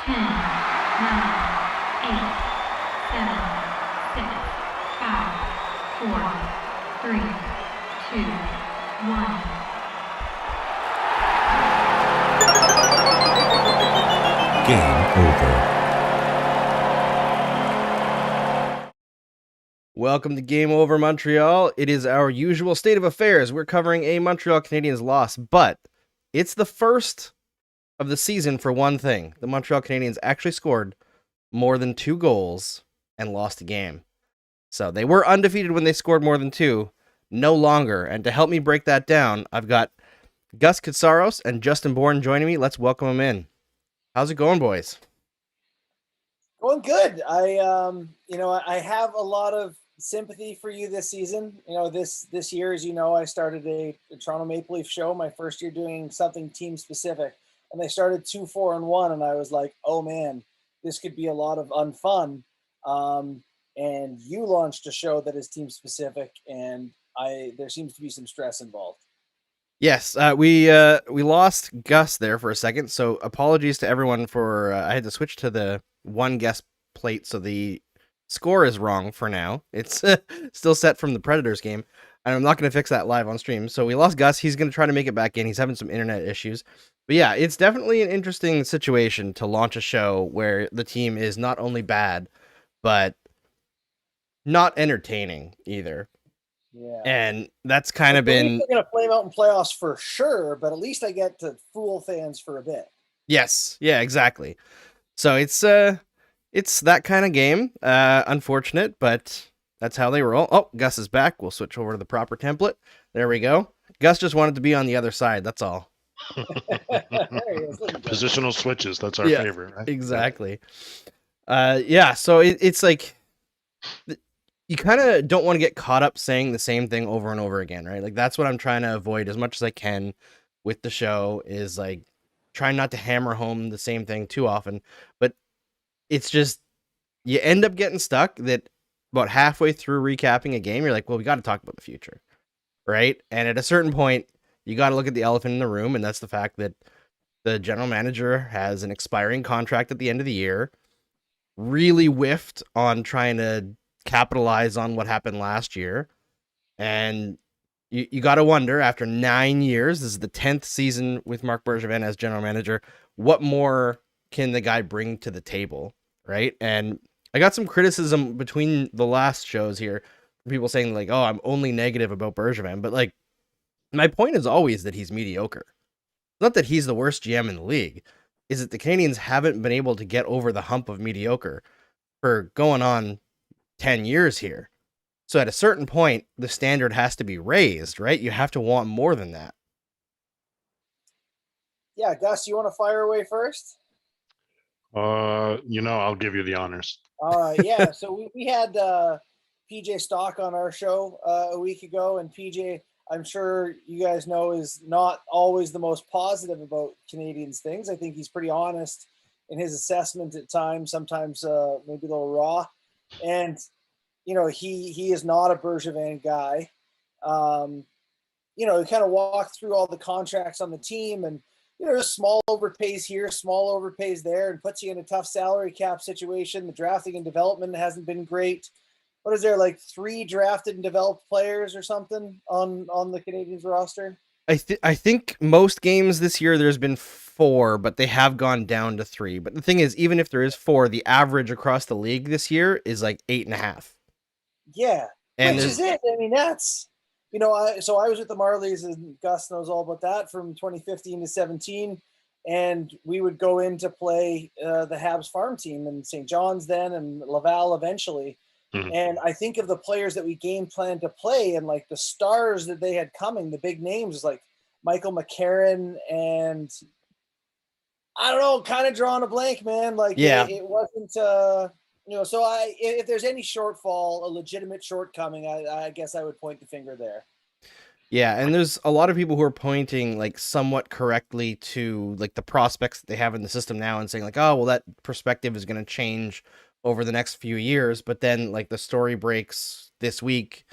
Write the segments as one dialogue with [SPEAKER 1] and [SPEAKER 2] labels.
[SPEAKER 1] 10, 9, 8, 7, 6, 5, 4, 3, 2, 1.
[SPEAKER 2] Game over.
[SPEAKER 3] Welcome to Game Over Montreal. It is our usual state of affairs. We're covering a Montreal Canadiens loss, but it's the first of the season for one thing. The Montreal Canadiens actually scored more than 2 goals and lost a game. So they were undefeated when they scored more than 2, no longer. And to help me break that down, I've got Gus Katsaros and Justin Bourne joining me. Let's welcome them in. How's it going, boys?
[SPEAKER 4] Going good. I have a lot of sympathy for you this season. This year, as you know, I started a Toronto Maple Leaf show, my first year doing something team specific, and they started 2-4-1, and I was like, oh man, this could be a lot of unfun. And you launched a show that is team specific, and there seems to be some stress involved.
[SPEAKER 3] Yes, we lost Gus there for a second, so apologies to everyone for I had to switch to the one guest plate, so the score is wrong for now. It's still set from the Predators game, and I'm not going to fix that live on stream. So we lost Gus. He's going to try to make it back in. He's having some internet issues. But yeah, it's definitely an interesting situation to launch a show where the team is not only bad, but not entertaining either.
[SPEAKER 4] Yeah.
[SPEAKER 3] And that's kind of been...
[SPEAKER 4] They're going to flame out in playoffs for sure, but at least I get to fool fans for a bit.
[SPEAKER 3] Yes. Yeah, exactly. So it's that kind of game. Unfortunate, but that's how they roll. Oh, Gus is back. We'll switch over to the proper template. There we go. Gus just wanted to be on the other side. That's all.
[SPEAKER 5] Positional switches. That's our favorite, right?
[SPEAKER 3] Exactly. So it's like you kind of don't want to get caught up saying the same thing over and over again, right? Like that's what I'm trying to avoid as much as I can with the show, is like trying not to hammer home the same thing too often. But it's just, you end up getting stuck that about halfway through recapping a game, you're like, well, we got to talk about the future, right? And at a certain point, you got to look at the elephant in the room, and that's the fact that the general manager has an expiring contract at the end of the year, really whiffed on trying to capitalize on what happened last year, and you got to wonder, after 9 years, this is the 10th season with Marc Bergevin as general manager, what more can the guy bring to the table, right? And I got some criticism between the last shows here, people saying like, oh, I'm only negative about Bergevin, but like, my point is always that he's mediocre. Not that he's the worst GM in the league, is that the Canadiens haven't been able to get over the hump of mediocre for going on 10 years here. So at a certain point, the standard has to be raised, right? You have to want more than that.
[SPEAKER 4] Yeah, Gus, you want to fire away first?
[SPEAKER 5] I'll give you the honors.
[SPEAKER 4] All right, yeah. So we had PJ Stock on our show a week ago, and PJ, I'm sure you guys know, is not always the most positive about Canadiens things. I think he's pretty honest in his assessment at times, sometimes maybe a little raw. And, he is not a Bergevin guy. He kind of walked through all the contracts on the team, and, there's small overpays here, small overpays there, and puts you in a tough salary cap situation. The drafting and development hasn't been great. What is there, like 3 drafted and developed players or something on the Canadiens roster?
[SPEAKER 3] I think most games this year there's been 4, but they have gone down to 3. But the thing is, even if there is 4, the average across the league this year is like 8.5.
[SPEAKER 4] Yeah,
[SPEAKER 3] and
[SPEAKER 4] which is it. I mean, that's, so I was with the Marlies, and Gus knows all about that, from 2015 to 17. And we would go in to play the Habs farm team in St. John's then, and Laval eventually. Mm-hmm. And I think of the players that we game planned to play, and like the stars that they had coming, the big names, like Michael McCarron, and I don't know, kind of drawing a blank, man. Like,
[SPEAKER 3] yeah,
[SPEAKER 4] it wasn't, so if there's any shortfall, a legitimate shortcoming, I guess I would point the finger there.
[SPEAKER 3] Yeah, and there's a lot of people who are pointing like somewhat correctly to like the prospects that they have in the system now and saying like, oh, well, that perspective is going to change over the next few years. But then like the story breaks this week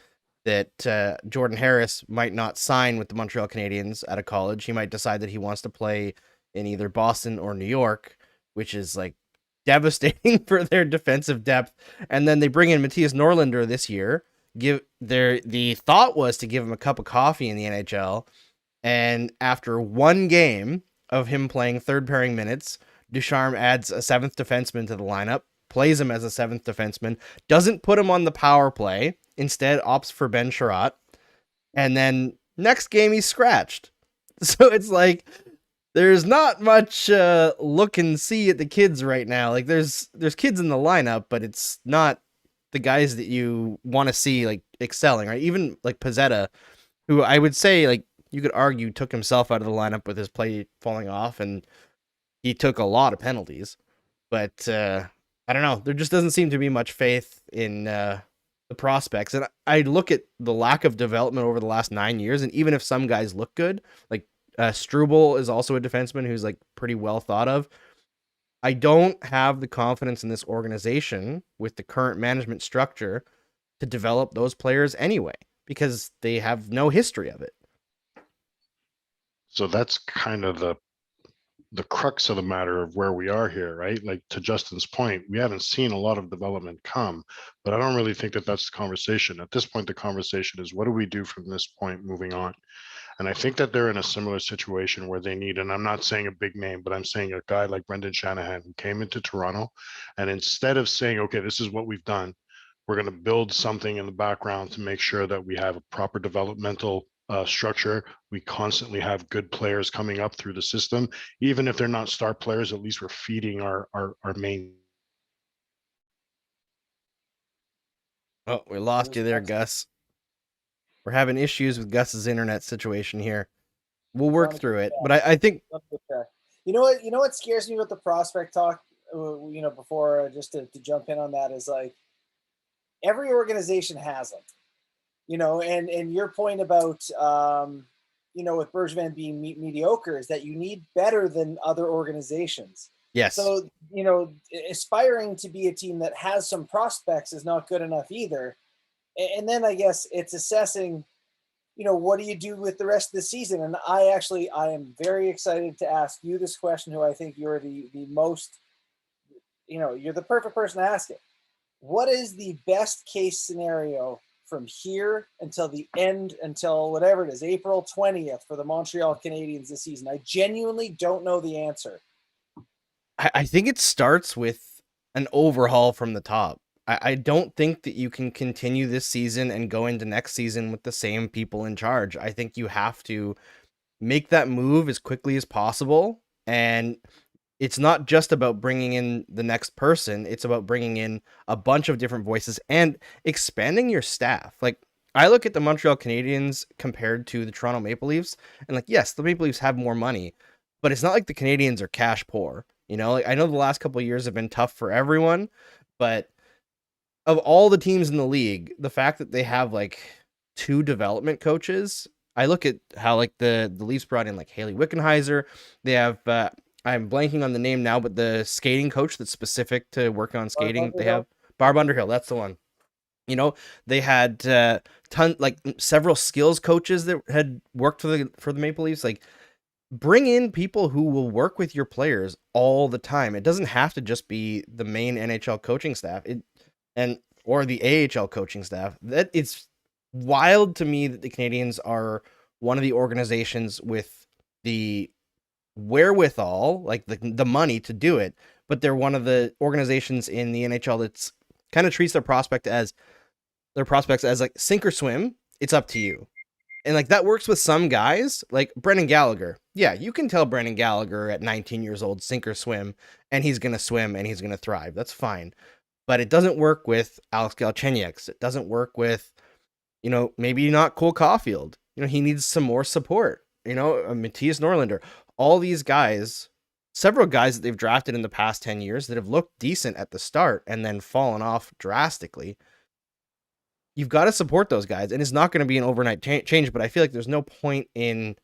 [SPEAKER 3] that Jordan Harris might not sign with the Montreal Canadiens out of college. He might decide that he wants to play in either Boston or New York, which is like devastating for their defensive depth. And then they bring in Mattias Norlinder this year. The thought was to give him a cup of coffee in the NHL. And after one game of him playing third pairing minutes, Ducharme adds a seventh defenseman to the lineup, plays him as a seventh defenseman, doesn't put him on the power play, instead opts for Ben Chiarot. And then next game he's scratched. So it's like there's not much look and see at the kids right now. Like there's kids in the lineup, but it's not the guys that you want to see like excelling, right? Even like Pezzetta, who I would say like you could argue took himself out of the lineup with his play falling off, and he took a lot of penalties. But I don't know. There just doesn't seem to be much faith in the prospects. And I look at the lack of development over the last 9 years, and even if some guys look good, like Struble is also a defenseman who's like pretty well thought of, I don't have the confidence in this organization with the current management structure to develop those players anyway, because they have no history of it.
[SPEAKER 5] So that's kind of the crux of the matter of where we are here, right? Like to Justin's point, we haven't seen a lot of development come, but I don't really think that that's the conversation. At this point, the conversation is what do we do from this point moving on? And I think that they're in a similar situation where they need, and I'm not saying a big name, but I'm saying a guy like Brendan Shanahan who came into Toronto, and instead of saying, okay, this is what we've done, we're going to build something in the background to make sure that we have a proper developmental structure. We constantly have good players coming up through the system, even if they're not star players. At least we're feeding our main.
[SPEAKER 3] Oh, we lost you there, Gus. We're having issues with Gus's internet situation here. We'll work through it, but I think
[SPEAKER 4] you know what scares me with the prospect talk. Before just to jump in on that is like every organization has them. And your point about, with Bergevin being mediocre is that you need better than other organizations.
[SPEAKER 3] Yes.
[SPEAKER 4] So, aspiring to be a team that has some prospects is not good enough either. And then I guess it's assessing, what do you do with the rest of the season? And I am very excited to ask you this question, who I think you're the most, you're the perfect person to ask it. What is the best case scenario from here until the end, until whatever it is, April 20th for the Montreal Canadiens this season? I genuinely don't know the answer.
[SPEAKER 3] I think it starts with an overhaul from the top. I don't think that you can continue this season and go into next season with the same people in charge. I think you have to make that move as quickly as possible. And it's not just about bringing in the next person. It's about bringing in a bunch of different voices and expanding your staff. Like, I look at the Montreal Canadiens compared to the Toronto Maple Leafs, and like, yes, the Maple Leafs have more money, but it's not like the Canadiens are cash poor. Like, I know the last couple of years have been tough for everyone, but of all the teams in the league, the fact that they have like 2 development coaches, I look at how like the Leafs brought in like Haley Wickenheiser. They have I'm blanking on the name now, but the skating coach that's specific to work on skating, they have Barb Underhill. That's the one. They had several skills coaches that had worked for the Maple Leafs. Like, bring in people who will work with your players all the time. It doesn't have to just be the main NHL coaching staff or the AHL coaching staff. That it's wild to me that the Canadiens are one of the organizations with the wherewithal, like the money to do it, but they're one of the organizations in the NHL that's kind of treats their prospects as like sink or swim. It's up to you. And like that works with some guys, like Brendan Gallagher. Yeah, you can tell Brendan Gallagher at 19 years old, sink or swim, and he's going to swim and he's going to thrive. That's fine. But it doesn't work with Alex Galchenyuk. It doesn't work with, maybe not Cole Caulfield. He needs some more support. Mattias Norlinder. All these guys, several guys that they've drafted in the past 10 years that have looked decent at the start and then fallen off drastically. You've got to support those guys, and it's not going to be an overnight change, but I feel like there's no point in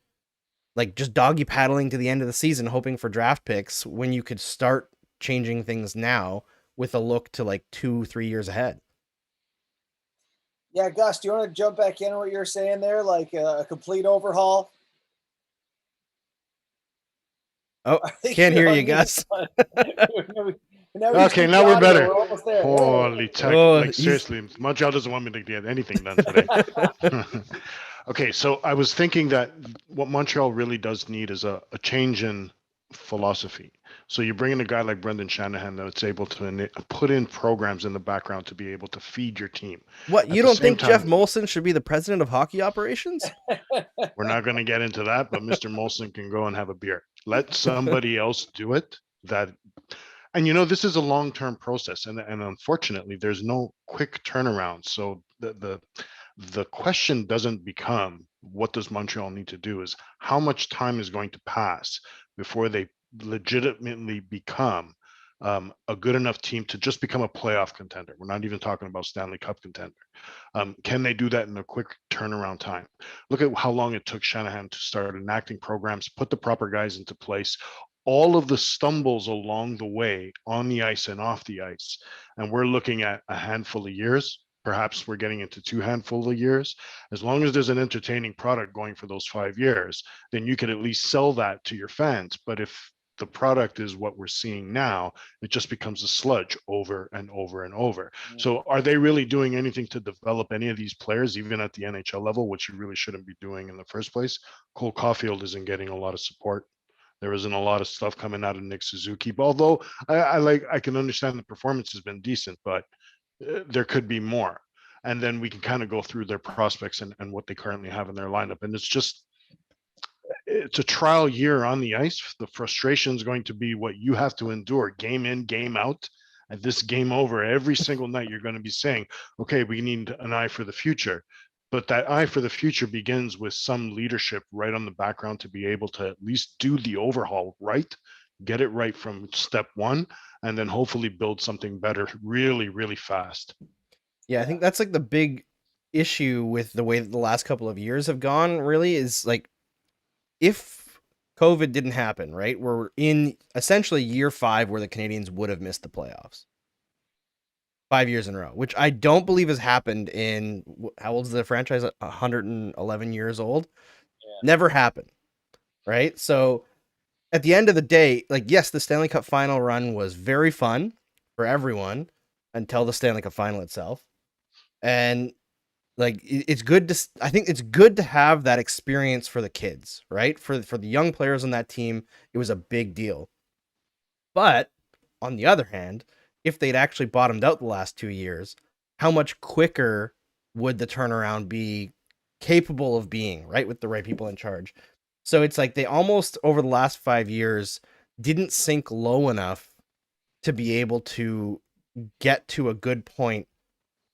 [SPEAKER 3] like just doggy paddling to the end of the season hoping for draft picks when you could start changing things now with a look to like 2-3 years ahead.
[SPEAKER 4] Yeah, Gus, do you want to jump back in on what you're saying there? Like a complete overhaul?
[SPEAKER 3] Oh, can't hear you, Gus.
[SPEAKER 4] Now we just
[SPEAKER 5] Okay,
[SPEAKER 4] keep
[SPEAKER 5] now
[SPEAKER 4] the
[SPEAKER 5] we're
[SPEAKER 4] audio.
[SPEAKER 5] better.
[SPEAKER 4] We're almost there.
[SPEAKER 5] Holy tech!
[SPEAKER 3] Oh,
[SPEAKER 5] Like
[SPEAKER 3] he's-
[SPEAKER 5] seriously, Montreal doesn't want me to get anything done today. Okay, so I was thinking that what Montreal really does need is a change in philosophy. So you bring in a guy like Brendan Shanahan that's able to put in programs in the background to be able to feed your team.
[SPEAKER 3] What, you
[SPEAKER 5] the
[SPEAKER 3] don't
[SPEAKER 5] same
[SPEAKER 3] think Jeff
[SPEAKER 5] time-
[SPEAKER 3] Molson should be the president of hockey operations?
[SPEAKER 5] We're not going to get into that, but Mr. Molson can go and have a beer. Let somebody else do it. And this is a long-term process, and unfortunately, there's no quick turnaround. So the question doesn't become what does Montreal need to do, is how much time is going to pass before they legitimately become a good enough team to just become a playoff contender. We're not even talking about Stanley Cup contender. Can they do that in a quick turnaround time? Look at how long it took Shanahan to start enacting programs, put the proper guys into place, all of the stumbles along the way on the ice and off the ice. And we're looking at a handful of years. Perhaps we're getting into 2 handful of years. As long as there's an entertaining product going for those 5 years, then you could at least sell that to your fans. But if the product is what we're seeing now, it just becomes a sludge over and over and over. So are they really doing anything to develop any of these players, even at the NHL level, which you really shouldn't be doing in the first place? Cole Caulfield isn't getting a lot of support. There isn't a lot of stuff coming out of Nick Suzuki, although I can understand the performance has been decent, but there could be more. And then we can kind of go through their prospects and what they currently have in their lineup. And it's a trial year on the ice. The frustration is going to be what you have to endure game in, game out. And this game over every single night, you're going to be saying, okay, we need an eye for the future. But that eye for the future begins with some leadership right on the background to be able to at least do the overhaul right, get it right from step one, and then hopefully build something better really, really fast.
[SPEAKER 3] Yeah, I think that's like the big issue with the way that the last couple of years have gone, really, is like, if COVID didn't happen, right, we're in essentially year 5 where the Canadiens would have missed the playoffs 5 years in a row, which I don't believe has happened in, how old is the franchise? 111 years old.
[SPEAKER 4] Yeah.
[SPEAKER 3] Never happened, right? So at the end of the day, like, yes, the Stanley Cup final run was very fun for everyone until the Stanley Cup final itself. And like, it's good to, I think it's good to have that experience for the kids, right? For the young players on that team, it was a big deal. But on the other hand, if they'd actually bottomed out the last 2 years, how much quicker would the turnaround be capable of being, right? With the right people in charge. So it's like they almost, over the last 5 years, didn't sink low enough to be able to get to a good point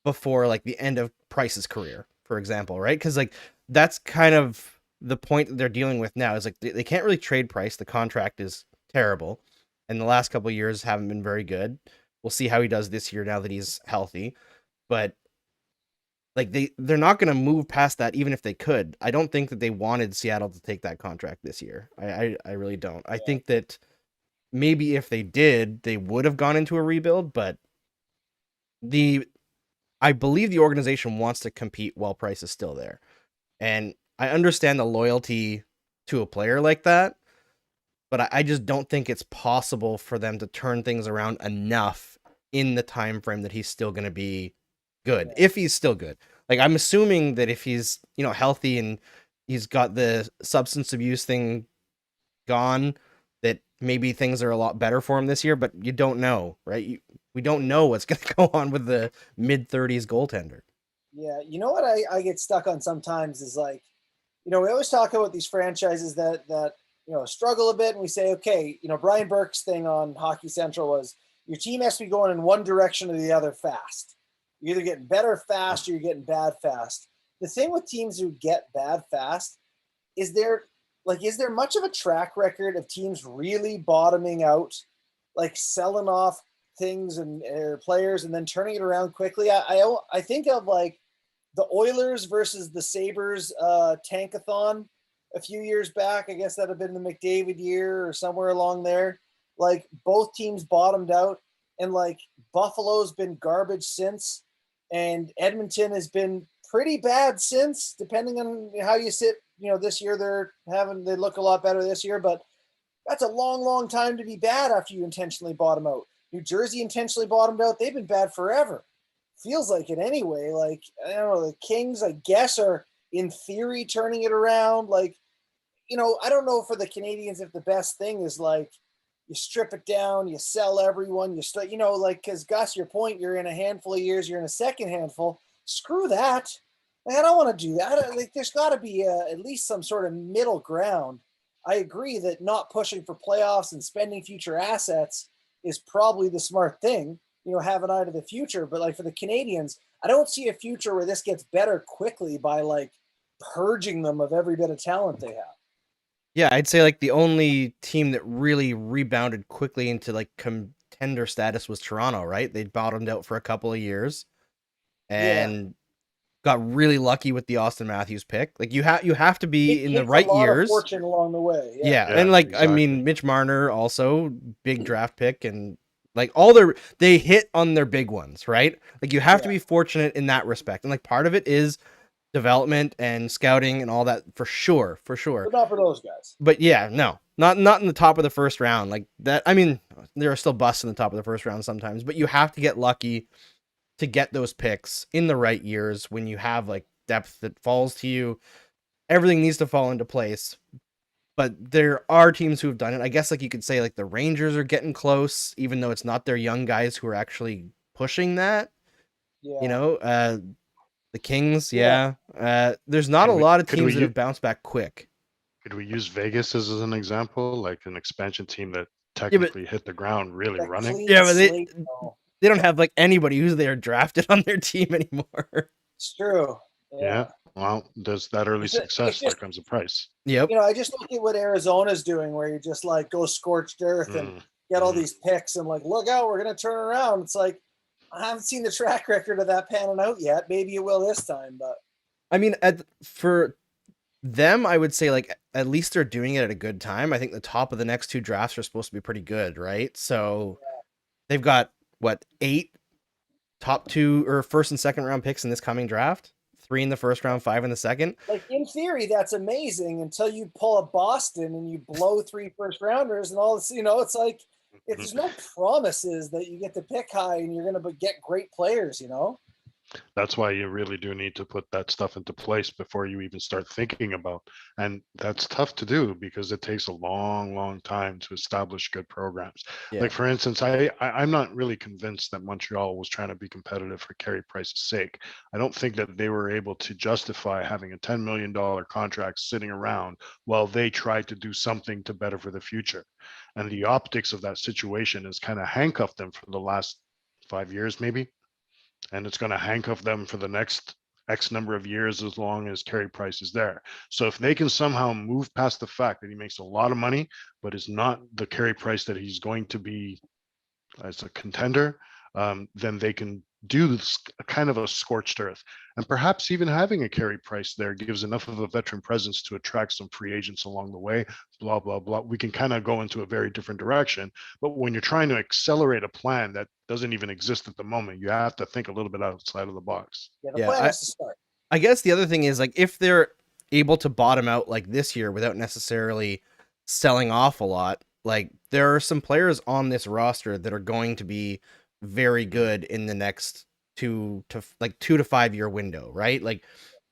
[SPEAKER 3] before like the end of Price's career, for example, right? Because like that's kind of the point that they're dealing with now, is like they can't really trade Price. The contract is terrible, and the last couple of years haven't been very good. We'll see how he does this year now that he's healthy, but like they're not going to move past that even if they could. I don't think that they wanted Seattle to take that contract this year. I really don't. I think that maybe if they did, they would have gone into a rebuild, but I believe the organization wants to compete while Price is still there. And I understand the loyalty to a player like that, but I just don't think it's possible for them to turn things around enough in the time frame that he's still going to be good. If he's still good. Like, I'm assuming that if he's, healthy and he's got the substance abuse thing gone, that maybe things are a lot better for him this year, but you don't know, right? We don't know what's going to go on with the mid-30s goaltender.
[SPEAKER 4] Yeah, you know what I get stuck on sometimes is like, we always talk about these franchises that struggle a bit, and we say, okay, Brian Burke's thing on Hockey Central was your team has to be going in one direction or the other fast. You're either getting better fast or you're getting bad fast. The thing with teams who get bad fast is there much of a track record of teams really bottoming out, like selling off things and players and then turning it around quickly? I think of like the Oilers versus the Sabres tankathon a few years back. I guess that had been the McDavid year or somewhere along there. Like, both teams bottomed out, and like Buffalo's been garbage since, and Edmonton has been pretty bad since, depending on how you sit. This year they look a lot better this year, but that's a long, long time to be bad after you intentionally bottom out. New Jersey intentionally bottomed out. They've been bad forever. Feels like it anyway. Like, I don't know, the Kings, I guess, are in theory turning it around. Like, I don't know for the Canadiens if the best thing is like you strip it down, you sell everyone, you start, because Gus, your point, you're in a handful of years, you're in a second handful. Screw that. Like, I don't want to do that. Like, there's got to be at least some sort of middle ground. I agree that not pushing for playoffs and spending future assets is probably the smart thing, have an eye to the future. But like for the Canadiens, I don't see a future where this gets better quickly by like purging them of every bit of talent they have.
[SPEAKER 3] Yeah, I'd say like the only team that really rebounded quickly into like contender status was Toronto, right? They bottomed out for a couple of years and got really lucky with the Austin Matthews pick. Like you have to be in the right years.
[SPEAKER 4] Fortune along the way.
[SPEAKER 3] Yeah, and like exactly. I mean, Mitch Marner also big draft pick, and like they hit on their big ones, right? Like you have to be fortunate in that respect, and like part of it is development and scouting and all that for sure.
[SPEAKER 4] But not for those guys.
[SPEAKER 3] But yeah, no, not in the top of the first round like that. I mean, there are still busts in the top of the first round sometimes, but you have to get lucky to get those picks in the right years when you have like depth that falls to you. Everything needs to fall into place. But there are teams who have done it. I guess like you could say like the Rangers are getting close, even though it's not their young guys who are actually pushing that.
[SPEAKER 4] Yeah.
[SPEAKER 3] The Kings, there's not a lot of teams that have bounced back quick.
[SPEAKER 5] Could we use Vegas as an example, like an expansion team that technically hit the ground really running?
[SPEAKER 3] Yeah, but they don't have like anybody who's there drafted on their team anymore.
[SPEAKER 4] It's true.
[SPEAKER 5] Yeah. Well, there's that early success. There comes a price.
[SPEAKER 3] Yep.
[SPEAKER 4] I just look at what Arizona's doing, where you just like go scorched earth and get all these picks and like, look out, we're going to turn around. It's like, I haven't seen the track record of that panning out yet. Maybe it will this time, but
[SPEAKER 3] I mean, for them, I would say like at least they're doing it at a good time. I think the top of the next two drafts are supposed to be pretty good, right? So they've got 8 top 2 or first and second round picks in this coming draft. 3 in the first round, 5 in the second.
[SPEAKER 4] Like in theory, that's amazing until you pull a Boston and you blow 3 first rounders and all this. It's like. If there's no promises that you get to pick high and you're going to get great players,
[SPEAKER 5] That's why you really do need to put that stuff into place before you even start thinking about. And that's tough to do because it takes a long, long time to establish good programs. Yeah. Like, for instance, I'm not really convinced that Montreal was trying to be competitive for Carey Price's sake. I don't think that they were able to justify having a $10 million contract sitting around while they tried to do something to better for the future. And the optics of that situation has kind of handcuffed them for the last 5 years, maybe. And it's going to handcuff them for the next X number of years as long as Carey Price is there. So if they can somehow move past the fact that he makes a lot of money, but is not the Carey Price that he's going to be as a contender, then they can do this kind of a scorched earth. And perhaps even having a Carey Price there gives enough of a veteran presence to attract some free agents along the way, blah, blah, blah. We can kind of go into a very different direction. But when you're trying to accelerate a plan that doesn't even exist at the moment, you have to think a little bit outside of the box.
[SPEAKER 4] Yeah, the plan has to start.
[SPEAKER 3] I guess the other thing is like if they're able to bottom out like this year without necessarily selling off a lot, like there are some players on this roster that are going to be very good in the next 2 to 5 year window, right? Like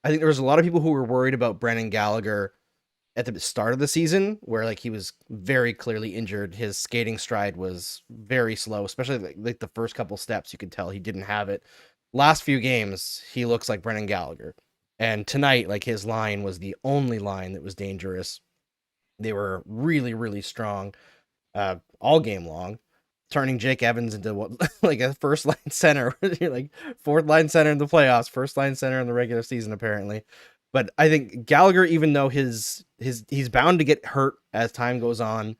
[SPEAKER 3] I think there was a lot of people who were worried about Brendan Gallagher at the start of the season where like he was very clearly injured. His skating stride was very slow, especially like the first couple steps. You could tell he didn't have it. Last few games, he looks like Brendan Gallagher. And tonight, like his line was the only line that was dangerous. They were really, really strong all game long. Turning Jake Evans into what like a first line center, like 4th line center in the playoffs, 1st line center in the regular season, apparently. But I think Gallagher, even though he's bound to get hurt as time goes on,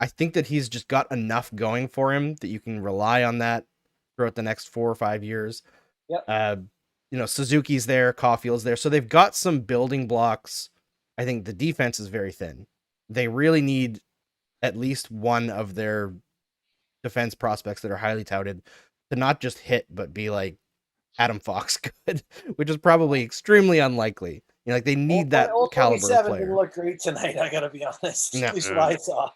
[SPEAKER 3] I think that he's just got enough going for him that you can rely on that throughout the next 4 or 5 years.
[SPEAKER 4] Yep.
[SPEAKER 3] Suzuki's there, Caulfield's there, so they've got some building blocks. I think the defense is very thin. They really need at least one of their defense prospects that are highly touted to not just hit, but be like Adam Fox good, which is probably extremely unlikely. You know, like they need that
[SPEAKER 4] Old
[SPEAKER 3] caliber of
[SPEAKER 4] 27
[SPEAKER 3] player.
[SPEAKER 4] didn't look great tonight. I gotta be honest.
[SPEAKER 3] No.
[SPEAKER 4] At least what I saw.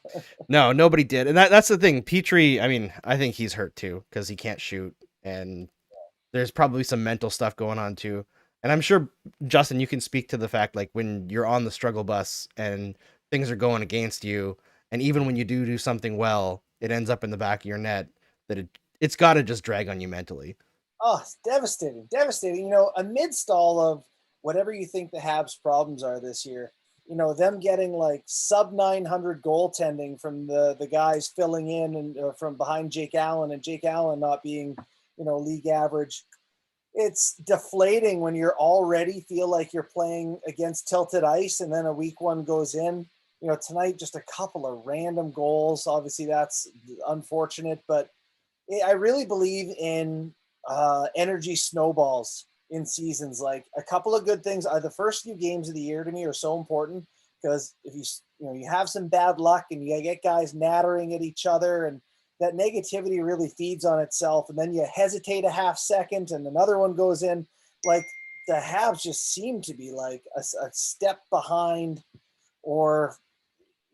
[SPEAKER 3] No, nobody did. And that's the thing. Petrie, I mean, I think he's hurt too because he can't shoot. And there's probably some mental stuff going on too. And I'm sure, Justin, you can speak to the fact like when you're on the struggle bus and things are going against you, and even when you do something well, it ends up in the back of your net, that it's got to just drag on you mentally.
[SPEAKER 4] Oh, it's devastating. Devastating. You know, amidst all of whatever you think the Habs' problems are this year, you know, them getting like sub 900 goaltending from the guys filling in and from behind Jake Allen, and Jake Allen not being, you know, league average. It's deflating when you're already feel like you're playing against tilted ice, and then a week one goes in. You know, tonight just a couple of random goals. Obviously, that's unfortunate, but I really believe in energy snowballs in seasons. Like a couple of good things are the first few games of the year to me are so important, because if you have some bad luck and you get guys nattering at each other, and that negativity really feeds on itself, and then you hesitate a half second and another one goes in. Like the Habs just seem to be like a step behind, or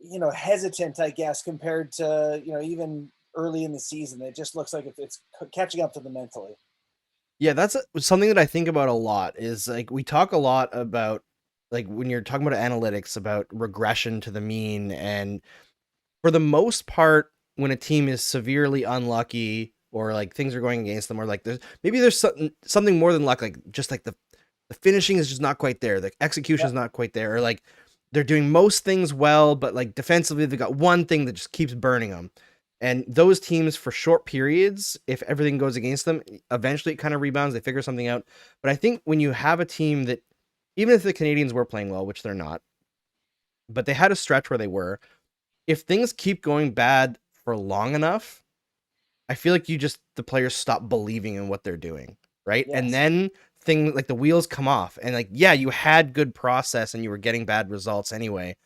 [SPEAKER 4] you know, hesitant, I guess, compared to, you know, even early in the season. It just looks like it's catching up to them mentally.
[SPEAKER 3] Yeah, that's something that I think about a lot. Is like we talk a lot about, like when you're talking about analytics, about regression to the mean, and for the most part, when a team is severely unlucky or like things are going against them, or like there's something more than luck, like just like the finishing is just not quite there, the execution is not quite there, or like they're doing most things well, but like defensively they've got one thing that just keeps burning them. And those teams, for short periods, if everything goes against them, eventually it kind of rebounds. They figure something out. But I think when you have a team that, even if the Canadiens were playing well, which they're not, but they had a stretch where they were, if things keep going bad for long enough, I feel like the players stop believing in what they're doing, right?
[SPEAKER 4] Yes.
[SPEAKER 3] And then things like the wheels come off, and like, yeah, you had good process and you were getting bad results anyway,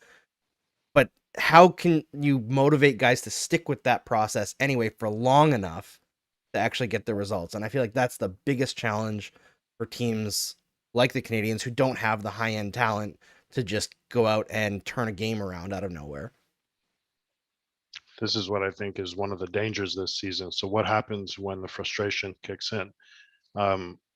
[SPEAKER 3] but how can you motivate guys to stick with that process anyway for long enough to actually get the results? And I feel like that's the biggest challenge for teams like the Canadiens, who don't have the high-end talent to just go out and turn a game around out of nowhere.
[SPEAKER 5] This is what I think is one of the dangers this season. So what happens when the frustration kicks in?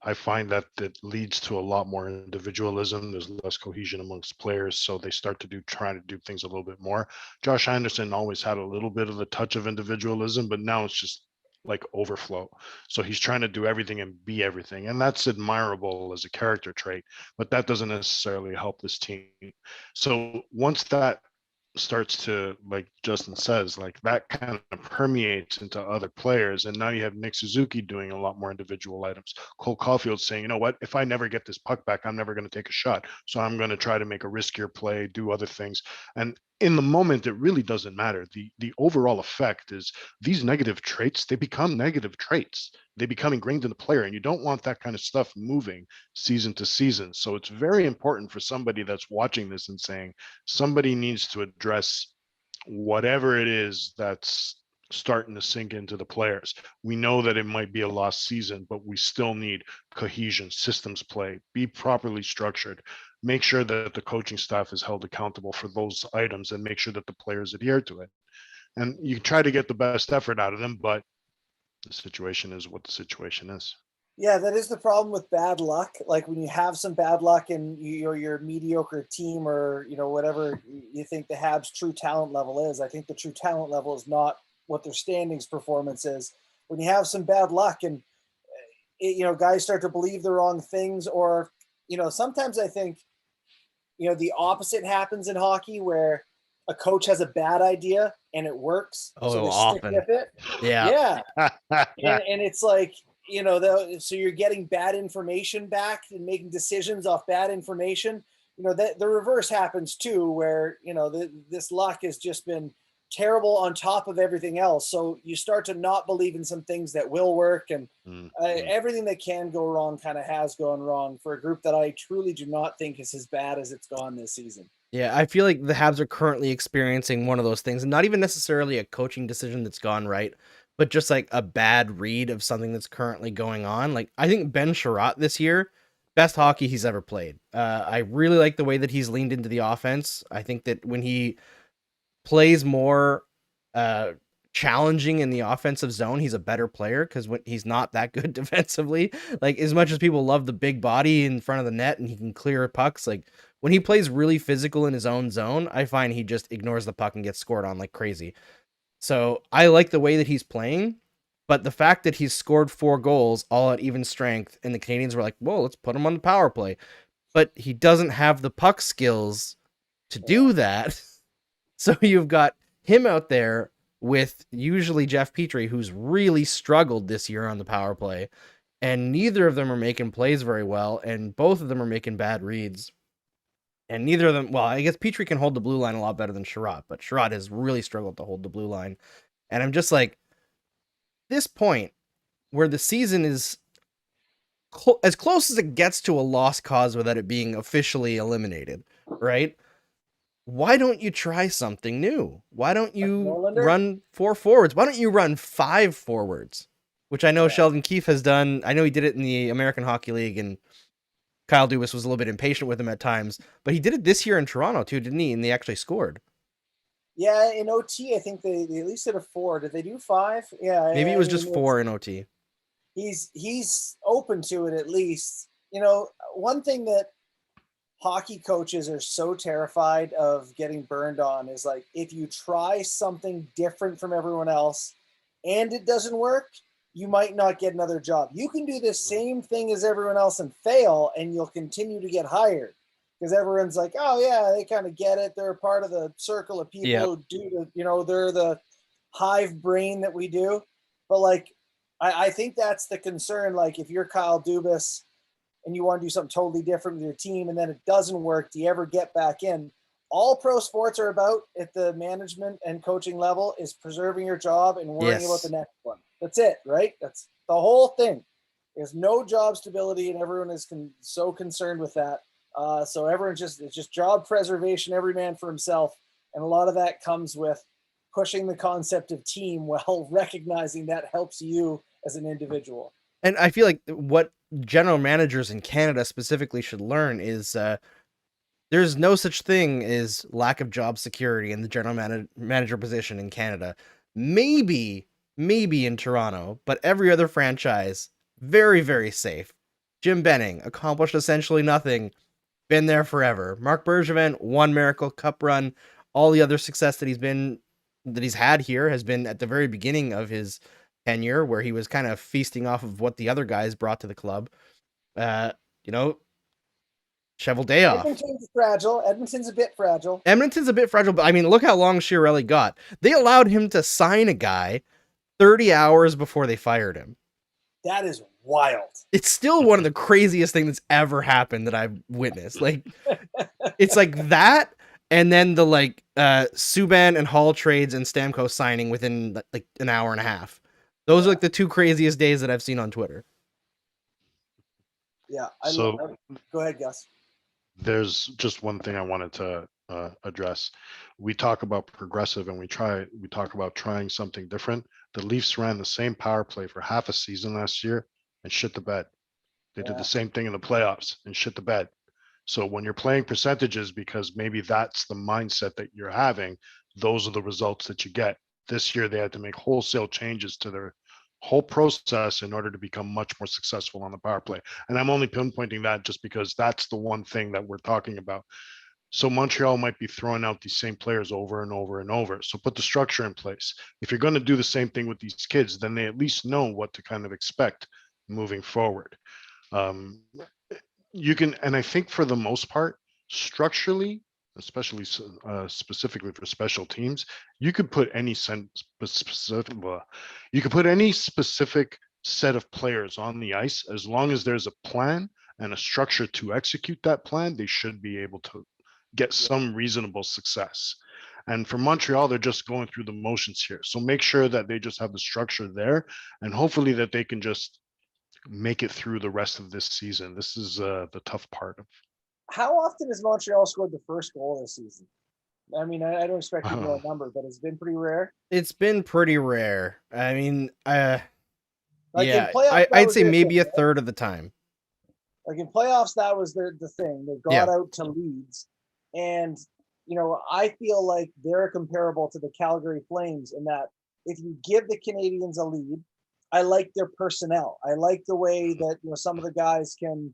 [SPEAKER 5] I find that it leads to a lot more individualism. There's less cohesion amongst players, so they start to try to do things a little bit more. Josh Anderson always had a little bit of the touch of individualism, but now it's just like overflow. So he's trying to do everything and be everything, and that's admirable as a character trait, but that doesn't necessarily help this team. So once that starts to, like Justin says, like that kind of permeates into other players, and now you have Nick Suzuki doing a lot more individual items. Cole Caulfield saying, you know what, if I never get this puck back, I'm never going to take a shot, so I'm going to try to make a riskier play, do other things. And in the moment, it really doesn't matter. The overall effect is these negative traits, they become negative traits. They become ingrained in the player, and you don't want that kind of stuff moving season to season. So it's very important for somebody that's watching this and saying somebody needs to address whatever it is that's starting to sink into the players. We know that it might be a lost season, but we still need cohesion, systems play, be properly structured, make sure that the coaching staff is held accountable for those items, and make sure that the players adhere to it. And you try to get the best effort out of them, but the situation is what the situation is.
[SPEAKER 4] Yeah, that is the problem with bad luck. Like when you have some bad luck and you're a mediocre team, or, you know, whatever you think the Habs' true talent level is. I think the true talent level is not what their standings performance is. When you have some bad luck and, you know, guys start to believe the wrong things, or, you know, sometimes I think, you know, the opposite happens in hockey, where a coach has a bad idea and it works.
[SPEAKER 3] Oh,
[SPEAKER 4] so they
[SPEAKER 3] often.
[SPEAKER 4] stick with it.
[SPEAKER 3] Yeah.
[SPEAKER 4] And it's like, you know, so you're getting bad information back and making decisions off bad information. You know, that the reverse happens too, where, you know, this luck has just been terrible on top of everything else. So you start to not believe in some things that will work, and everything that can go wrong kind of has gone wrong for a group that I truly do not think is as bad as it's gone this season.
[SPEAKER 3] Yeah, I feel like the Habs are currently experiencing one of those things, and not even necessarily a coaching decision that's gone right, but just like a bad read of something that's currently going on. Like I think Ben Chiarot this year best hockey he's ever played. I really like the way that he's leaned into the offense. I think that when he plays more challenging in the offensive zone, he's a better player because when he's not that good defensively. Like, as much as people love the big body in front of the net and he can clear pucks, like when he plays really physical in his own zone, I find he just ignores the puck and gets scored on like crazy. So I like the way that he's playing, but the fact that he's scored 4 goals all at even strength, and the Canadiens were like, whoa, let's put him on the power play. But he doesn't have the puck skills to do that. So you've got him out there with usually Jeff Petrie, who's really struggled this year on the power play, and neither of them are making plays very well, and both of them are making bad reads. And neither of them, well, I guess Petrie can hold the blue line a lot better than Chiarot, but Chiarot has really struggled to hold the blue line. And I'm just like, this point where the season is as close as it gets to a lost cause without it being officially eliminated, right? Why don't you try something new? Why don't you run 4 forwards? Why don't you run 5 forwards? Which I know Sheldon Keefe has done. I know he did it in the American Hockey League, and Kyle Dubas was a little bit impatient with him at times, but he did it this year in Toronto too, didn't he? And they actually scored.
[SPEAKER 4] Yeah, in OT, I think they at least did a 4. Did they do 5? Yeah,
[SPEAKER 3] maybe it was just 4 in OT.
[SPEAKER 4] He's open to it at least. You know, one thing that hockey coaches are so terrified of getting burned on is like, if you try something different from everyone else and it doesn't work, you might not get another job. You can do the same thing as everyone else and fail, and you'll continue to get hired because everyone's like, oh yeah, they kind of get it. They're a part of the circle of people who do the, you know, they're the hive brain that we do. But like, I think that's the concern. Like, if you're Kyle Dubas and you want to do something totally different with your team and then it doesn't work, do you ever get back in? All pro sports are about at the management and coaching level is preserving your job and worrying about the next one. That's it, right? That's the whole thing. There's no job stability, and everyone is so concerned with that. So everyone's it's just job preservation, every man for himself. And a lot of that comes with pushing the concept of team while recognizing that helps you as an individual.
[SPEAKER 3] And I feel like what general managers in Canada specifically should learn is there's no such thing as lack of job security in the general manager position in Canada. Maybe in Toronto, but every other franchise, very, very safe. Jim Benning accomplished essentially nothing, been there forever. Marc Bergevin, 1 Miracle Cup run. All the other success that he's had here has been at the very beginning of his tenure, where he was kind of feasting off of what the other guys brought to the club. You know, Shovel day off.
[SPEAKER 4] Edmonton's fragile. Edmonton's a bit fragile.
[SPEAKER 3] But I mean, look how long Chiarelli got. They allowed him to sign a guy 30 hours before they fired him.
[SPEAKER 4] That is wild.
[SPEAKER 3] It's still one of the craziest things that's ever happened that I've witnessed. Like, it's like that, and then the Subban and Hall trades and Stamkos signing within like an hour and a half. Those are like the 2 craziest days that I've seen on Twitter.
[SPEAKER 4] Yeah. Go ahead, Gus.
[SPEAKER 5] There's just one thing I wanted to address. We talk about progressive and we talk about trying something different. The Leafs ran the same power play for half a season last year and shit the bed. They did the same thing in the playoffs and shit the bed. So when you're playing percentages, because maybe that's the mindset that you're having, those are the results that you get. This year, they had to make wholesale changes to their whole process in order to become much more successful on the power play. And I'm only pinpointing that just because that's the one thing that we're talking about. So Montreal might be throwing out these same players over and over and over. So put the structure in place. If you're going to do the same thing with these kids, then they at least know what to kind of expect moving forward. You can, and I think for the most part, structurally, especially specifically for special teams, you could put any specific set of players on the ice. As long as there's a plan and a structure to execute that plan, they should be able to get some reasonable success. And for Montreal, they're just going through the motions here. So make sure that they just have the structure there, and hopefully that they can just make it through the rest of this season. This is the tough part of.
[SPEAKER 4] How often has Montreal scored the first goal this season? I mean, I don't expect you to know a number, but it's been pretty rare.
[SPEAKER 3] It's been pretty rare. I mean,
[SPEAKER 4] Like
[SPEAKER 3] yeah,
[SPEAKER 4] in playoff,
[SPEAKER 3] I'd say maybe a third of the time.
[SPEAKER 4] Like in playoffs, that was the thing. They got out to leads. And, I feel like they're comparable to the Calgary Flames in that if you give the Canadiens a lead, I like their personnel. I like the way that, some of the guys can,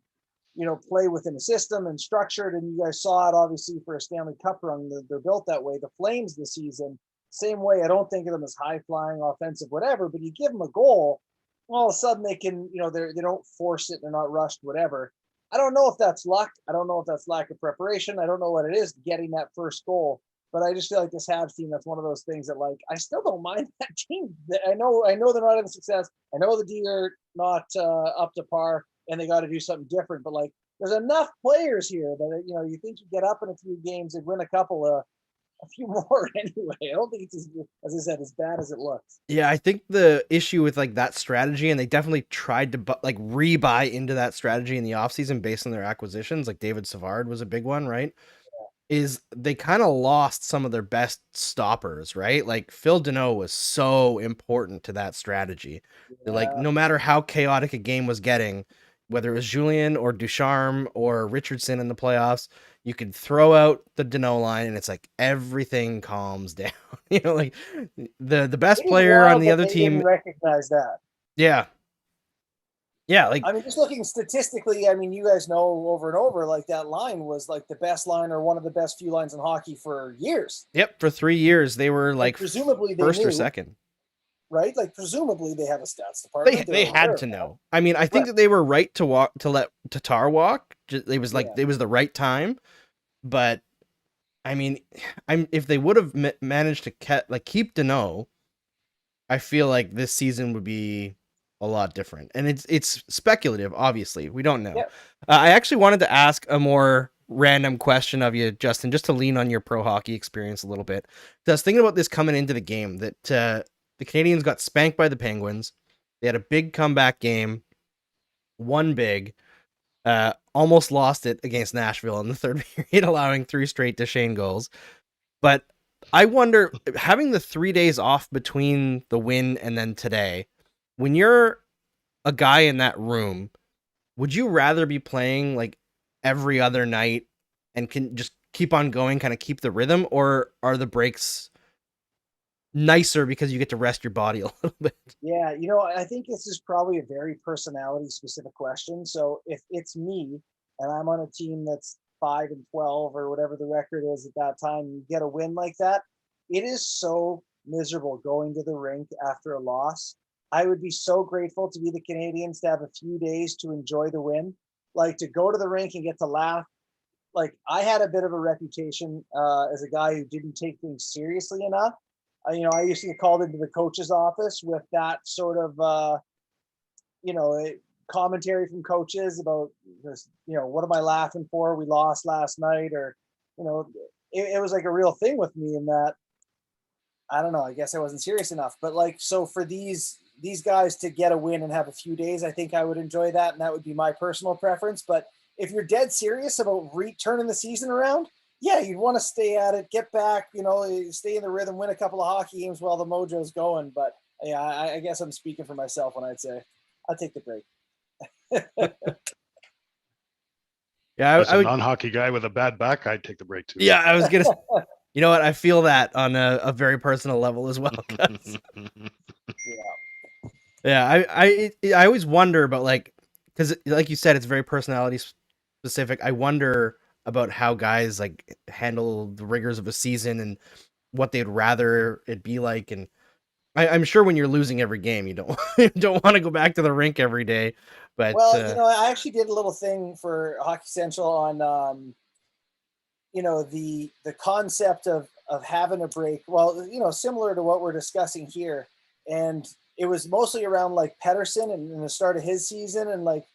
[SPEAKER 4] play within a system and structured. And you guys saw it obviously for a Stanley Cup run. They're built that way. The Flames this season, same way. I don't think of them as high flying, offensive, whatever, but you give them a goal, all of a sudden they can, they don't force it. They're not rushed, whatever. I don't know if that's luck. I don't know if that's lack of preparation. I don't know what it is getting that first goal, but I just feel like this Habs team, that's one of those things that, like, I still don't mind that team. I know they're not having success. I know the D are not up to par and they got to do something different, but like, there's enough players here that, you think you get up in a few games and win a couple of, a few more anyway. I don't think it's, as I said, as bad as it looks.
[SPEAKER 3] Yeah, I think the issue with like that strategy, and they definitely tried to like rebuy into that strategy in the offseason based on their acquisitions, like David Savard was a big one, right? Yeah. Is they kind of lost some of their best stoppers, right? Like Phil Deneau was so important to that strategy. Yeah. Like no matter how chaotic a game was getting, whether it was Julien or Ducharme or Richardson in the playoffs, you could throw out the Deneau line and it's like everything calms down. Like the best player on the other team
[SPEAKER 4] didn't recognize that.
[SPEAKER 3] Yeah. Yeah, like
[SPEAKER 4] I mean, just looking statistically, I mean, you guys know over and over, like that line was like the best line or one of the best few lines in hockey for years.
[SPEAKER 3] Yep, for 3 years they were like
[SPEAKER 4] presumably
[SPEAKER 3] first or second.
[SPEAKER 4] Right? Like presumably they have a stats department.
[SPEAKER 3] They had to know. I mean, I think that they were right to let Tatar walk. It was like it was the right time. But I mean, if they would have managed to keep Deneau, I feel like this season would be a lot different. And it's speculative, obviously. We don't know. Yep. I actually wanted to ask a more random question of you, Justin, just to lean on your pro hockey experience a little bit. I was thinking about this coming into the game, that the Canadiens got spanked by the Penguins. They had a big comeback game, won big, almost lost it against Nashville in the third period, allowing 3 straight Duchesne goals. But I wonder, having the 3 days off between the win and then today, when you're a guy in that room, would you rather be playing like every other night and can just keep on going, kind of keep the rhythm, or are the breaks nicer because you get to rest your body a little bit?
[SPEAKER 4] Yeah, I think this is probably a very personality specific question. So if it's me and I'm on a team that's 5-12 or whatever the record is at that time, you get a win like that, it is so miserable going to the rink after a loss. I would be so grateful to be the Canadiens to have a few days to enjoy the win, like to go to the rink and get to laugh. Like I had a bit of a reputation as a guy who didn't take things seriously enough. I used to get called into the coach's office with that sort of, commentary from coaches about this, what am I laughing for? We lost last night, or, it was like a real thing with me in that, I don't know, I guess I wasn't serious enough. But like, so for these guys to get a win and have a few days, I think I would enjoy that. And that would be my personal preference. But if you're dead serious about turning the season around, yeah, you'd want to stay at it, get back, stay in the rhythm, win a couple of hockey games while the mojo's going. But yeah, I guess I'm speaking for myself when I'd say I'll take the break.
[SPEAKER 3] Yeah,
[SPEAKER 5] as a non-hockey guy with a bad back, I'd take the break too.
[SPEAKER 3] Yeah, I was gonna. You know what? I feel that on a very personal level as well. Yeah, I always wonder about because like you said, it's very personality specific. I wonder about how guys like handle the rigors of a season and what they'd rather it be like. And I'm sure when you're losing every game, you don't want to go back to the rink every day. But
[SPEAKER 4] I actually did a little thing for Hockey Central on the concept of having a break. Well, similar to what we're discussing here, and it was mostly around like Pettersson and the start of his season, and like,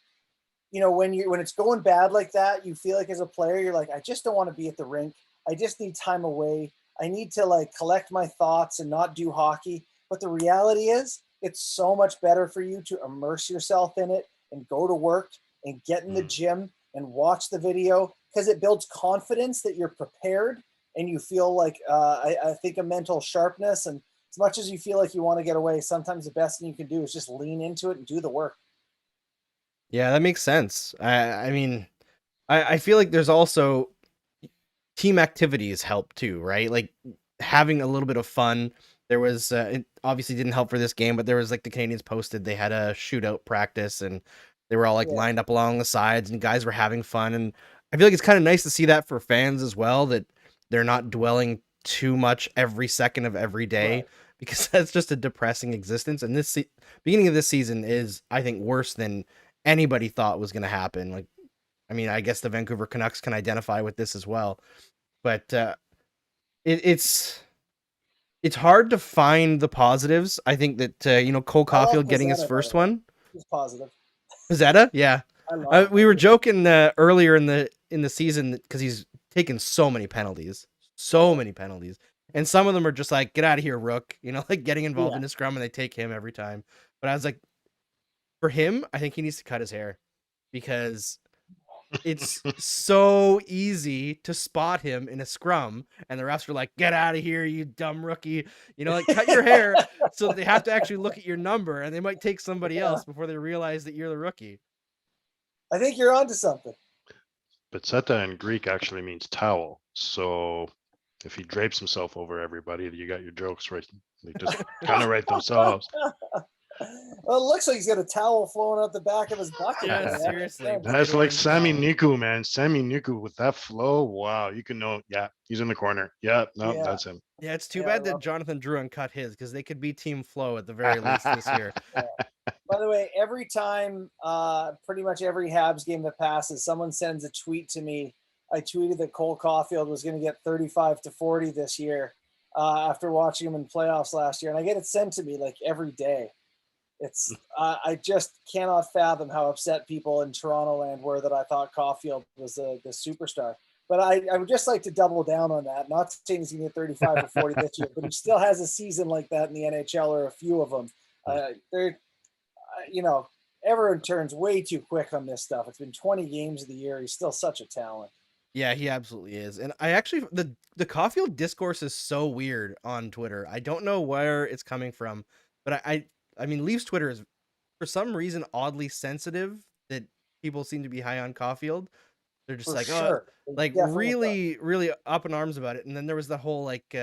[SPEAKER 4] when it's going bad like that, you feel like as a player, you're like, I just don't want to be at the rink. I just need time away. I need to like collect my thoughts and not do hockey. But the reality is, it's so much better for you to immerse yourself in it and go to work and get in the gym and watch the video, because it builds confidence that you're prepared and you feel like, I think a mental sharpness. And as much as you feel like you want to get away, sometimes the best thing you can do is just lean into it and do the work.
[SPEAKER 3] Yeah, that makes sense. I mean, I feel like there's also team activities help too, right? Like having a little bit of fun. There was it obviously didn't help for this game, but there was like the Canadians posted they had a shootout practice and they were all like
[SPEAKER 4] Yeah.
[SPEAKER 3] lined up along the sides and guys were having fun. And I feel like it's kind of nice to see that for fans as well, that they're not dwelling too much every second of every day
[SPEAKER 4] Right.
[SPEAKER 3] because that's just a depressing existence. And this beginning of this season is, I think, worse than anybody thought was going to happen. Like, I mean, I guess the Vancouver Canucks can identify with this as well, but it's hard to find the positives. I think that Cole
[SPEAKER 4] I love
[SPEAKER 3] Caulfield getting his
[SPEAKER 4] Pizzetta, by
[SPEAKER 3] first
[SPEAKER 4] the way.
[SPEAKER 3] one.
[SPEAKER 4] He's positive.
[SPEAKER 3] Pizzetta, yeah.
[SPEAKER 4] I love
[SPEAKER 3] We were
[SPEAKER 4] him.
[SPEAKER 3] joking earlier in the season because he's taken so many penalties, and some of them are just like, get out of here, Rook. Like getting involved
[SPEAKER 4] Yeah.
[SPEAKER 3] in a scrum and they take him every time. But I was like, for him, I think he needs to cut his hair because it's so easy to spot him in a scrum, and the refs are like, get out of here, you dumb rookie. Like cut your hair so that they have to actually look at your number, and they might take somebody else before they realize that you're the rookie.
[SPEAKER 4] I think you're onto something.
[SPEAKER 5] Pizzetta in Greek actually means towel. So if he drapes himself over everybody, you got your jokes right. They just kind of write themselves.
[SPEAKER 4] Well, it looks like he's got a towel flowing out the back of his bucket.
[SPEAKER 3] Yeah,
[SPEAKER 4] man.
[SPEAKER 3] seriously.
[SPEAKER 5] That's
[SPEAKER 3] Bright
[SPEAKER 5] like
[SPEAKER 3] orange
[SPEAKER 5] Sammy
[SPEAKER 3] towel.
[SPEAKER 5] Niku, man. Sammy Niku with that flow. Wow. You can know. Yeah. He's in the corner. Yeah. No,
[SPEAKER 4] Yeah.
[SPEAKER 5] that's him.
[SPEAKER 3] Yeah, it's too
[SPEAKER 4] Yeah, I
[SPEAKER 3] bad that
[SPEAKER 4] love it.
[SPEAKER 3] Jonathan Drouin cut his, because they could be Team Flow at the very least this year.
[SPEAKER 4] By the way, every time, pretty much every Habs game that passes, someone sends a tweet to me. I tweeted that Cole Caulfield was going to get 35 to 40 this year after watching him in playoffs last year. And I get it sent to me like every day. It's I just cannot fathom how upset people in Toronto land were that I thought Caulfield was the superstar. But I would just like to double down on that. Not saying he's going to get 35 or 40 this year, but he still has a season like that in the NHL, or a few of them. Everyone turns way too quick on this stuff. It's been 20 games of the year. He's still such a talent.
[SPEAKER 3] Yeah, he absolutely is. And I actually, the Caulfield discourse is so weird on Twitter. I don't know where it's coming from, but I mean, Leafs Twitter is for some reason oddly sensitive that people seem to be high on Caulfield. They're just
[SPEAKER 4] For
[SPEAKER 3] like,
[SPEAKER 4] sure.
[SPEAKER 3] oh,
[SPEAKER 4] They
[SPEAKER 3] like
[SPEAKER 4] definitely
[SPEAKER 3] really, really up in arms about it. And then there was the whole like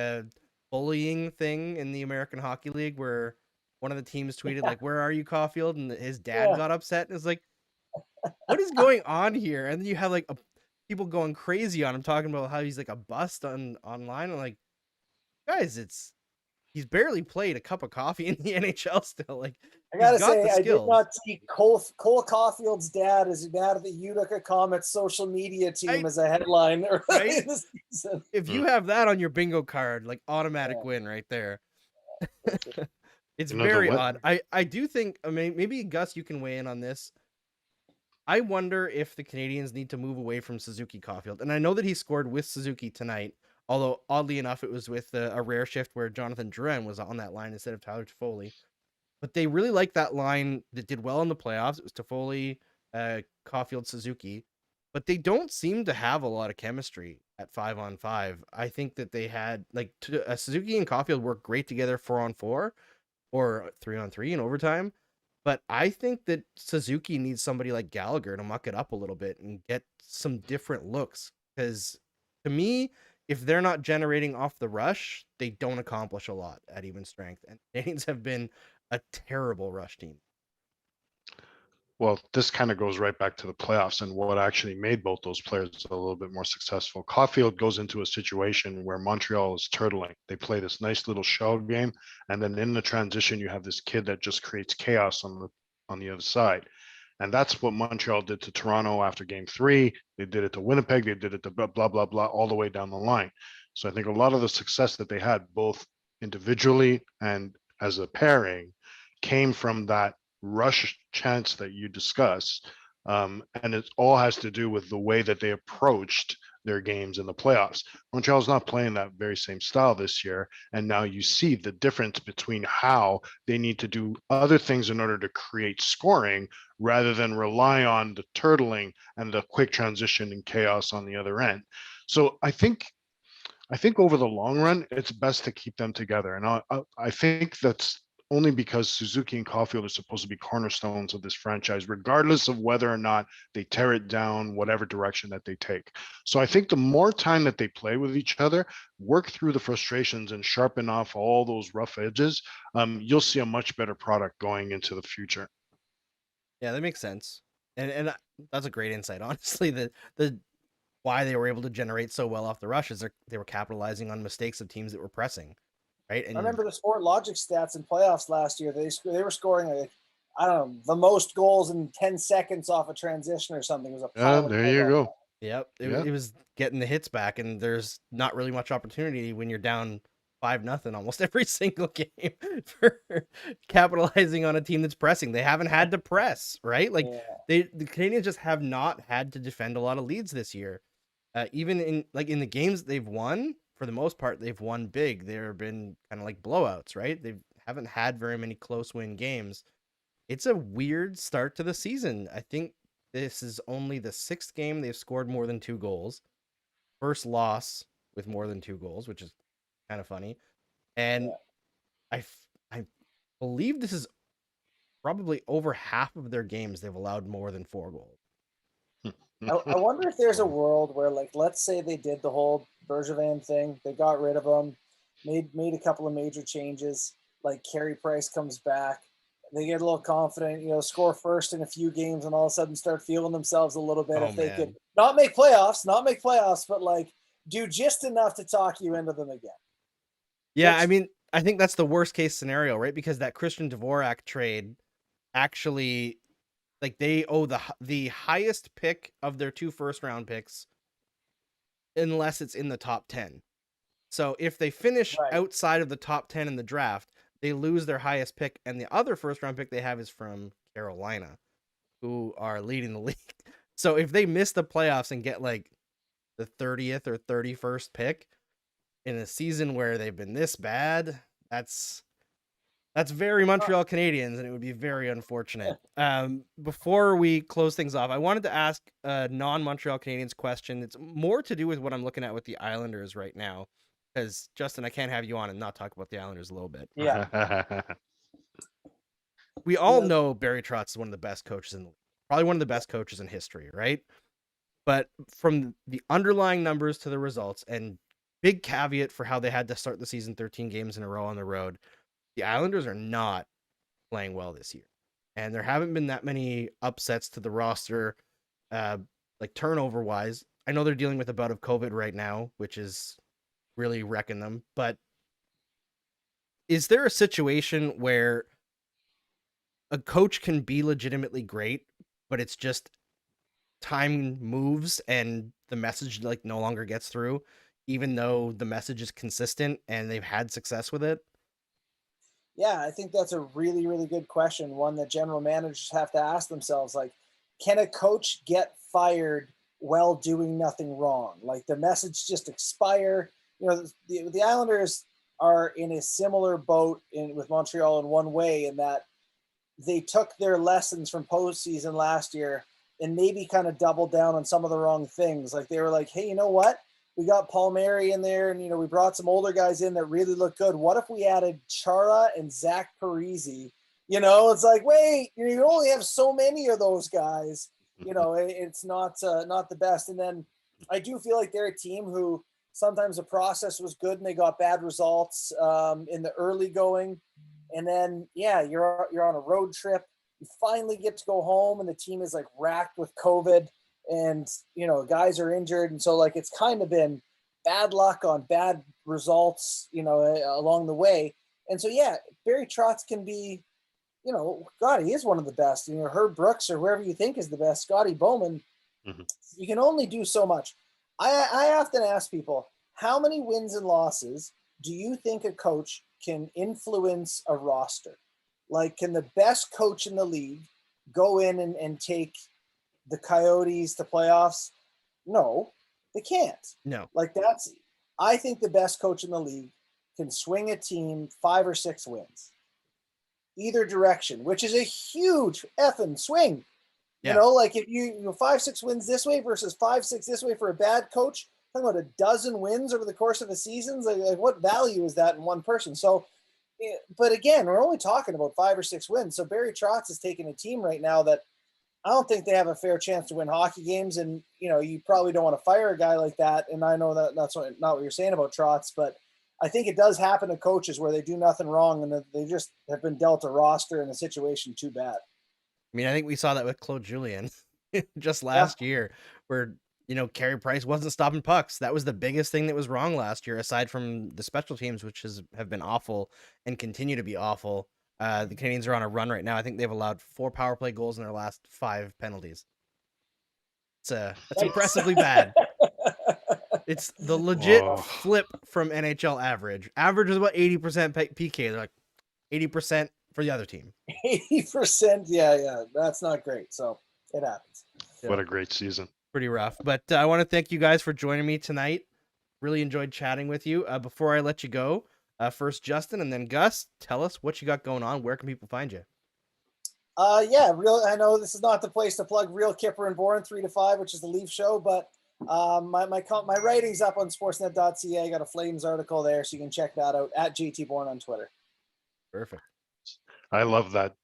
[SPEAKER 3] bullying thing in the American Hockey League where one of the teams tweeted like, "Where are you, Caulfield?" And his dad
[SPEAKER 4] Yeah.
[SPEAKER 3] got upset and was like, "What is going on here?" And then you have like people going crazy on him, talking about how he's like a bust online. I'm like, guys, he's barely played a cup of coffee in the NHL still. Like,
[SPEAKER 4] I gotta
[SPEAKER 3] he's got
[SPEAKER 4] say,
[SPEAKER 3] the
[SPEAKER 4] I did
[SPEAKER 3] skills.
[SPEAKER 4] not see Cole Caulfield's dad is mad at the Utica Comets social media team as a headline early
[SPEAKER 3] Right?
[SPEAKER 4] in the season.
[SPEAKER 3] If you have that on your bingo card, like automatic
[SPEAKER 4] Yeah.
[SPEAKER 3] win right there. It's
[SPEAKER 5] You know, the
[SPEAKER 3] very
[SPEAKER 5] what-
[SPEAKER 3] odd. I do think, I mean, maybe Gus, you can weigh in on this. I wonder if the Canadians need to move away from Suzuki Caulfield. And I know that he scored with Suzuki tonight, although oddly enough, it was with a rare shift where Jonathan Drouin was on that line instead of Tyler Toffoli. But they really like that line that did well in the playoffs. It was Toffoli, Caulfield, Suzuki. But they don't seem to have a lot of chemistry at 5-on-5. I think that they had, like, Suzuki and Caulfield work great together 4-on-4 or 3-on-3 in overtime. But I think that Suzuki needs somebody like Gallagher to muck it up a little bit and get some different looks. Because to me, if they're not generating off the rush, they don't accomplish a lot at even strength. And Canadians have been a terrible rush team.
[SPEAKER 5] Well, this kind of goes right back to the playoffs and what actually made both those players a little bit more successful. Caulfield goes into a situation where Montreal is turtling. They play this nice little shell game, and then in the transition, you have this kid that just creates chaos on the other side. And that's what Montreal did to Toronto after game 3. They did it to Winnipeg. They did it to blah, blah, blah, all the way down the line. So I think a lot of the success that they had, both individually and as a pairing, came from that rush chance that you discuss. And it all has to do with the way that they approached their games in the playoffs. Montreal's not playing that very same style this year. And now you see the difference between how they need to do other things in order to create scoring rather than rely on the turtling and the quick transition and chaos on the other end. So I think over the long run, it's best to keep them together. And I think that's only because Suzuki and Caulfield are supposed to be cornerstones of this franchise, regardless of whether or not they tear it down, whatever direction that they take. So I think the more time that they play with each other, work through the frustrations and sharpen off all those rough edges, you'll see a much better product going into the future.
[SPEAKER 3] Yeah, that makes sense. And that's a great insight, honestly. The why they were able to generate so well off the rush is they were capitalizing on mistakes of teams that were pressing, right? And
[SPEAKER 4] I remember the Sport Logic stats in playoffs last year. They were scoring like, I don't know, the most goals in 10 seconds off a transition or something. It was a pile of
[SPEAKER 5] There you
[SPEAKER 4] goals.
[SPEAKER 5] go.
[SPEAKER 3] Yep,
[SPEAKER 5] Yeah.
[SPEAKER 3] it was getting the hits back, and there's not really much opportunity when you're down 5-0 almost every single game for capitalizing on a team that's pressing. They haven't had to press, right? Like
[SPEAKER 4] Yeah.
[SPEAKER 3] the Canadiens just have not had to defend a lot of leads this year. Even in the games they've won, for the most part, they've won big. There have been kind of like blowouts, right? They haven't had very many close win games. It's a weird start to the season. I think this is only the 6th game they've scored more than 2 goals. First loss with more than 2 goals, which is kind of funny. And I believe this is probably over half of their games they've allowed more than 4 goals.
[SPEAKER 4] I wonder if there's a world where, like, let's say they did the whole Bergevin thing. They got rid of him, made a couple of major changes. Like Carey Price comes back. They get a little confident, score first in a few games and all of a sudden start feeling themselves a little bit.
[SPEAKER 3] Oh,
[SPEAKER 4] If they
[SPEAKER 3] man.
[SPEAKER 4] could not make playoffs, but like do just enough to talk you into them again.
[SPEAKER 3] Yeah,
[SPEAKER 4] Which-
[SPEAKER 3] I mean, I think that's the worst case scenario, right? Because that Christian Dvorak trade actually, like, they owe the highest pick of their 2 first-round picks unless it's in the top 10. So if they finish
[SPEAKER 4] Right.
[SPEAKER 3] outside of the top 10 in the draft, they lose their highest pick, and the other first-round pick they have is from Carolina, who are leading the league. So if they miss the playoffs and get like the 30th or 31st pick in a season where they've been this bad, that's very Montreal Canadiens, and it would be very unfortunate. Before we close things off, I wanted to ask a non-Montreal Canadiens question. It's more to do with what I'm looking at with the Islanders right now, because Justin, I can't have you on and not talk about the Islanders a little bit.
[SPEAKER 4] Yeah.
[SPEAKER 3] We all know Barry Trotz is one of the best coaches in the league, probably one of the best coaches in history, right? But from the underlying numbers to the results, and big caveat for how they had to start the season 13 games in a row on the road, the Islanders are not playing well this year. And there haven't been that many upsets to the roster, like turnover wise. I know they're dealing with a bout of COVID right now, which is really wrecking them. But is there a situation where a coach can be legitimately great, but it's just time moves and the message like no longer gets through, even though the message is consistent and they've had success with it?
[SPEAKER 4] Yeah, I think that's a really, really good question. One that general managers have to ask themselves. Like, can a coach get fired while doing nothing wrong? Like the message just expire. The Islanders are in a similar boat with Montreal in one way, in that they took their lessons from postseason last year and maybe kind of doubled down on some of the wrong things. Like they were like, hey, you know what? We got Palmieri in there, and we brought some older guys in that really look good. What if we added Chara and Zach Parise? It's like, wait, you only have so many of those guys. It's not the best. And then I do feel like they're a team who sometimes the process was good and they got bad results in the early going, and then you're on a road trip. You finally get to go home, and the team is like racked with COVID. And, guys are injured. And so like, it's kind of been bad luck on bad results, along the way. And so, Barry Trotz can be, God, he is one of the best, Herb Brooks or whoever you think is the best, Scotty Bowman.
[SPEAKER 5] Mm-hmm.
[SPEAKER 4] You can only do so much. I often ask people, how many wins and losses do you think a coach can influence a roster? Like, can the best coach in the league go in and take the Coyotes to playoffs? No, they can't.
[SPEAKER 3] No.
[SPEAKER 4] I think the best coach in the league can swing a team 5 or 6 wins either direction, which is a huge effing swing.
[SPEAKER 3] Yeah.
[SPEAKER 4] Like if you 5-6 wins this way versus 5-6 this way for a bad coach, talking about a dozen wins over the course of a season, like what value is that in one person? So but again, we're only talking about 5 or 6 wins. So Barry Trotz is taking a team right now that I don't think they have a fair chance to win hockey games. And, you probably don't want to fire a guy like that. And I know that that's not what you're saying about Trotz, but I think it does happen to coaches where they do nothing wrong and they just have been dealt a roster and a situation too bad.
[SPEAKER 3] I mean, I think we saw that with Claude Julien just last year, where Carey Price wasn't stopping pucks. That was the biggest thing that was wrong last year, aside from the special teams, which have been awful and continue to be awful. The Canadiens are on a run right now. I think they've allowed 4 power play goals in their last 5 penalties. That's impressively bad. It's the legit flip from NHL average. Average is about 80% PK. They're like 80% for the other team.
[SPEAKER 4] 80%, yeah. That's not great. So it happens.
[SPEAKER 5] What a great season.
[SPEAKER 3] Pretty rough. But I want to thank you guys for joining me tonight. Really enjoyed chatting with you. Before I let you go, first Justin and then Gus, tell us what you got going on. Where can people find you?
[SPEAKER 4] I know this is not the place to plug Real Kipper and Bourne 3 to 5, which is the Leaf show, but my writing's up on sportsnet.ca. I got a Flames article there, so you can check that out at JT Bourne on Twitter.
[SPEAKER 3] Perfect.
[SPEAKER 5] I love that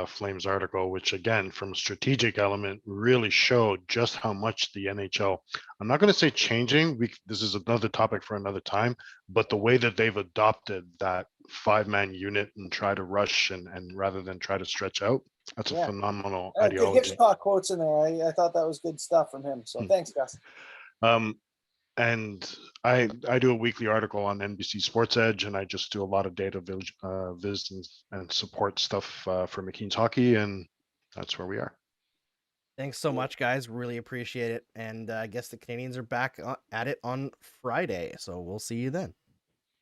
[SPEAKER 5] Flames article, which again, from a strategic element, really showed just how much the NHL, I'm not going to say changing, this is another topic for another time, but the way that they've adopted that 5-man unit and try to rush and rather than try to stretch out, that's a phenomenal ideology.
[SPEAKER 4] Good Hitchcock quotes in there. I thought that was good stuff from him. So thanks, Gus.
[SPEAKER 5] And I do a weekly article on NBC Sports Edge, and I just do a lot of data viz and support stuff for McKeen's hockey, and that's where we are.
[SPEAKER 3] Thanks so much, guys. Really appreciate it. And I guess the Canadiens are back at it on Friday, so we'll see you then.